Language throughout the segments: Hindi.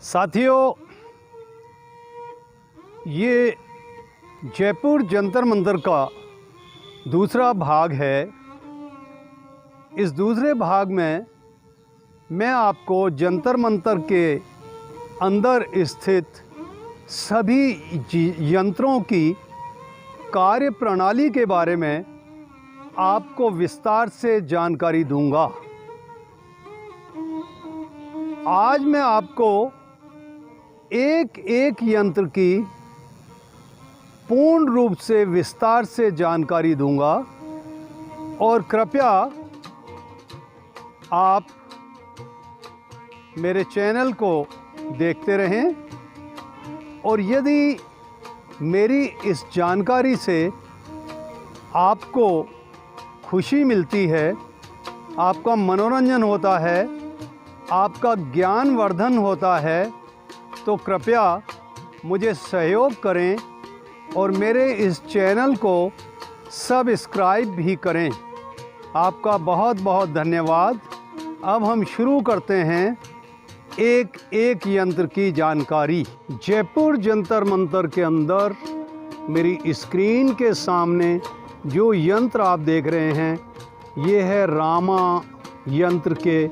साथियों, ये जयपुर जंतर मंतर का दूसरा भाग है। इस दूसरे भाग में मैं आपको जंतर मंतर के अंदर स्थित सभी यंत्रों की कार्य प्रणाली के बारे में आपको विस्तार से जानकारी दूंगा। आज मैं आपको एक एक यंत्र की पूर्ण रूप से विस्तार से जानकारी दूंगा और कृपया आप मेरे चैनल को देखते रहें। और यदि मेरी इस जानकारी से आपको खुशी मिलती है, आपका मनोरंजन होता है, आपका ज्ञान वर्धन होता है, तो कृपया मुझे सहयोग करें और मेरे इस चैनल को सब्सक्राइब भी करें। आपका बहुत बहुत धन्यवाद। अब हम शुरू करते हैं एक एक यंत्र की जानकारी। जयपुर जंतर मंतर के अंदर मेरी स्क्रीन के सामने जो यंत्र आप देख रहे हैं, ये है रामा यंत्र के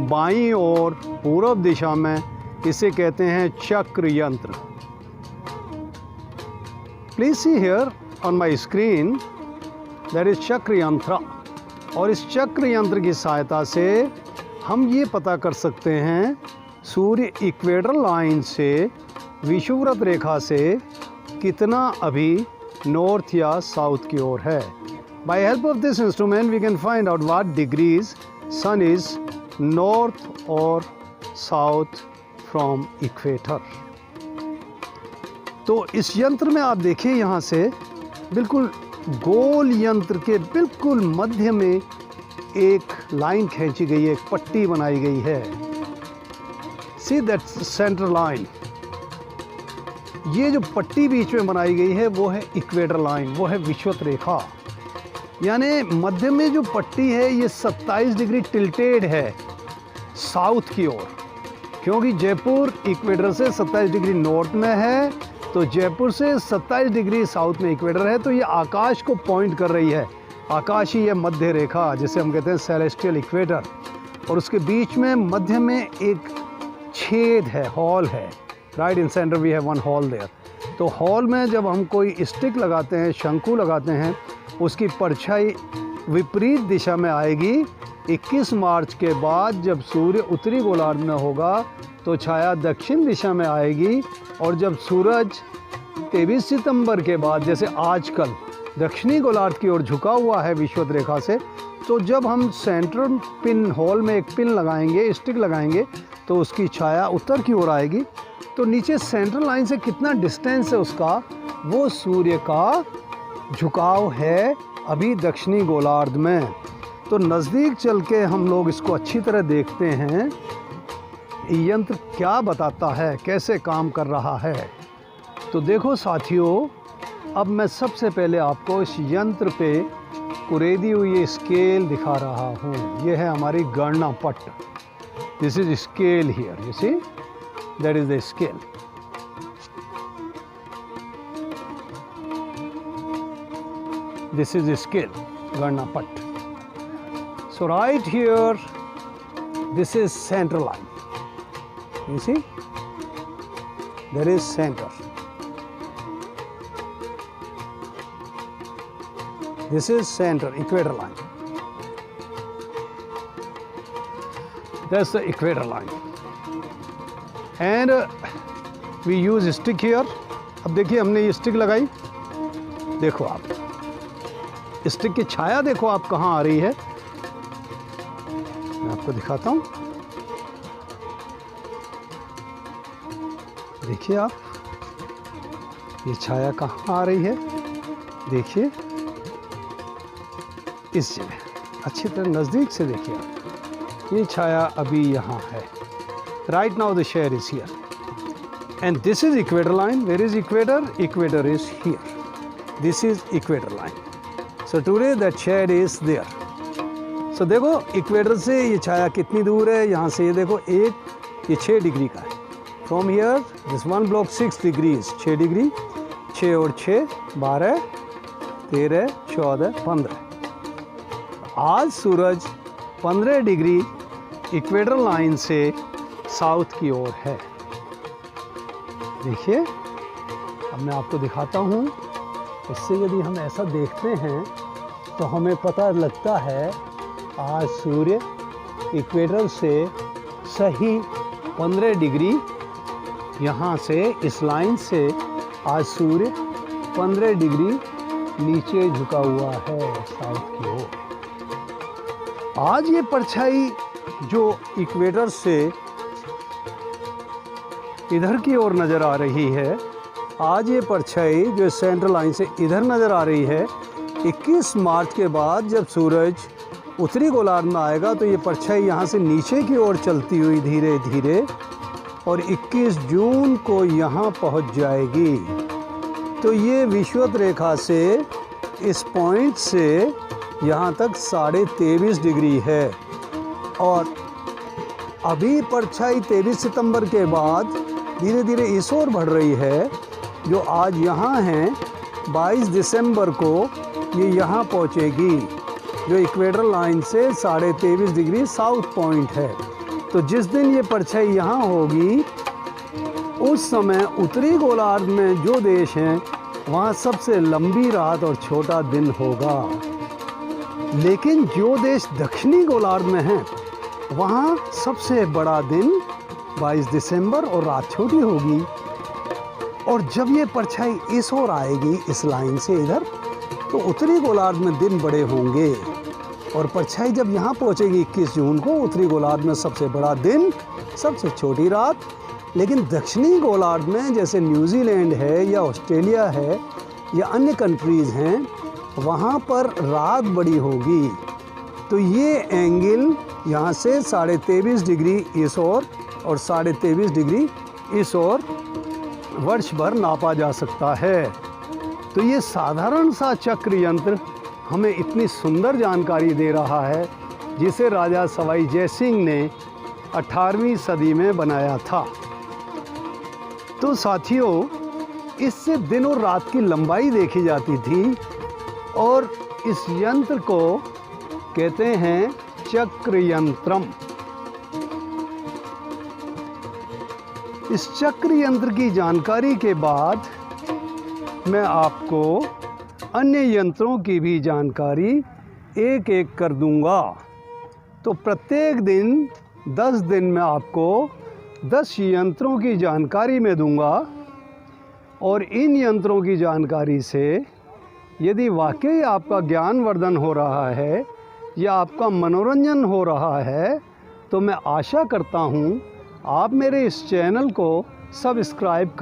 बाईं ओर पूर्व दिशा में, इसे कहते हैं चक्र यंत्र। Please see here on my screen, that is चक्र यंत्र। और इस चक्र यंत्र की सहायता से हम ये पता कर सकते हैं सूर्य इक्वेटर लाइन से, विषुववृत्त रेखा से कितना अभी नॉर्थ या साउथ की ओर है। By help of this instrument we can find out what degrees sun is north or south from equator. तो इस यंत्र में आप देखिए, यहाँ से बिल्कुल गोल यंत्र के बिल्कुल मध्य में एक लाइन खींची गई है, एक पट्टी बनाई गई है। सी दैट सेंटर लाइन, ये जो पट्टी बीच में बनाई गई है वो है इक्वेटर लाइन, वो है विषुवत रेखा। यानी मध्य में जो पट्टी है ये 27 डिग्री टिल्टेड है साउथ की ओर, क्योंकि जयपुर इक्वेटर से 27 डिग्री नॉर्थ में है, तो जयपुर से 27 डिग्री साउथ में इक्वेटर है। तो ये आकाश को पॉइंट कर रही है, आकाश ही है मध्य रेखा, जिसे हम कहते हैं सेलेस्टियल इक्वेटर। और उसके बीच में मध्य में एक छेद है, हॉल है। Right in centre we have one hole there. तो हॉल में जब हम कोई स्टिक लगाते हैं, शंकु लगाते हैं, उसकी परछाई विपरीत दिशा में आएगी। 21 मार्च के बाद जब सूर्य उत्तरी गोलार्ध में होगा तो छाया दक्षिण दिशा में आएगी। और जब सूरज 23 सितंबर के बाद, जैसे आजकल दक्षिणी गोलार्ध की ओर झुका हुआ है विषुवत रेखा से, तो जब हम सेंट्रल पिन हॉल में एक पिन लगाएंगे, स्टिक लगाएंगे, तो उसकी छाया उत्तर की ओर आएगी। तो नीचे सेंट्रल लाइन से कितना डिस्टेंस है उसका, वो सूर्य का झुकाव है अभी दक्षिणी गोलार्ध में। तो नज़दीक चल के हम लोग इसको अच्छी तरह देखते हैं, यंत्र क्या बताता है, कैसे काम कर रहा है। तो देखो साथियों, अब मैं सबसे पहले आपको इस यंत्र पे कुरेदी हुई स्केल दिखा रहा हूँ। ये है हमारी गणना पट्ट। This is scale here, you see, that is the scale. This is the scale, Garna Patt. So right here, this is center line. You see, there is center. This is center, equator line. That's the equator line. And we use stick here. अब देखिए हमने ये स्टिक लगाई, देखो आप स्टिक की छाया देखो आप कहाँ आ रही है। मैं आपको दिखाता हूँ, देखिए आप, ये छाया कहाँ आ रही है, देखिए इस जगह अच्छी तरह नज़दीक से देखिए आप, ये छाया अभी यहाँ है। Right now the shade is here and this is equator line. Where is equator? Equator is here, this is equator line. So today that shade is there. So देखो इक्वेटर से ये छाया कितनी दूर है, यहाँ से ये देखो एक, ये 6 डिग्री का है। From here this one block 6 degrees, 6 degree, 6 और 6 12, 13, 14, 15। आज सूरज 15 डिग्री इक्वेटर लाइन से साउथ की ओर है। देखिए, अब मैं आपको दिखाता हूँ। इससे यदि हम ऐसा देखते हैं तो हमें पता लगता है आज सूर्य इक्वेटर से सही 15 डिग्री यहाँ से इस लाइन से आज सूर्य 15 डिग्री नीचे झुका हुआ है साउथ की ओर। आज ये परछाई जो इक्वेटर से इधर की ओर नज़र आ रही है, आज ये परछाई जो सेंट्रल लाइन से इधर नज़र आ रही है, 21 मार्च के बाद जब सूरज उत्तरी गोलार्ध में आएगा तो ये परछाई यहाँ से नीचे की ओर चलती हुई धीरे धीरे और 21 जून को यहाँ पहुँच जाएगी। तो ये विषुवत रेखा से इस पॉइंट से यहाँ तक 23.5 डिग्री है। और अभी परछाई 23 सितंबर के बाद धीरे धीरे इस ओर बढ़ रही है। जो आज यहाँ है 22 दिसंबर को ये यहाँ पहुँचेगी, जो इक्वेटर लाइन से 23.5 डिग्री साउथ पॉइंट है। तो जिस दिन ये परछाई यहाँ होगी उस समय उत्तरी गोलार्ध में जो देश हैं वहाँ सबसे लंबी रात और छोटा दिन होगा। लेकिन जो देश दक्षिणी गोलार्ध में हैं वहाँ सबसे बड़ा दिन 22 दिसंबर और रात छोटी होगी। और जब ये परछाई इस ओर आएगी इस लाइन से इधर, तो उत्तरी गोलार्ध में दिन बड़े होंगे। और परछाई जब यहाँ पहुँचेगी 21 जून को, उत्तरी गोलार्ध में सबसे बड़ा दिन, सबसे छोटी रात। लेकिन दक्षिणी गोलार्ध में जैसे न्यूजीलैंड है या ऑस्ट्रेलिया है या अन्य कंट्रीज़ हैं, वहाँ पर रात बड़ी होगी। तो ये एंगल यहाँ से 23.5 डिग्री इस ओर और 23.5 डिग्री इस ओर वर्ष भर नापा जा सकता है। तो ये साधारण सा चक्र यंत्र हमें इतनी सुंदर जानकारी दे रहा है, जिसे राजा सवाई जय सिंह ने 18वीं सदी में बनाया था। तो साथियों, इससे दिन और रात की लंबाई देखी जाती थी और इस यंत्र को कहते हैं चक्र यंत्रम। इस चक्र यंत्र की जानकारी के बाद मैं आपको अन्य यंत्रों की भी जानकारी एक एक कर दूंगा। तो प्रत्येक दिन 10 दिन में आपको 10 यंत्रों की जानकारी मैं दूंगा। और इन यंत्रों की जानकारी से यदि वाकई आपका ज्ञानवर्धन हो रहा है या आपका मनोरंजन हो रहा है, तो मैं आशा करता हूँ आप मेरे इस चैनल को सब्सक्राइब कर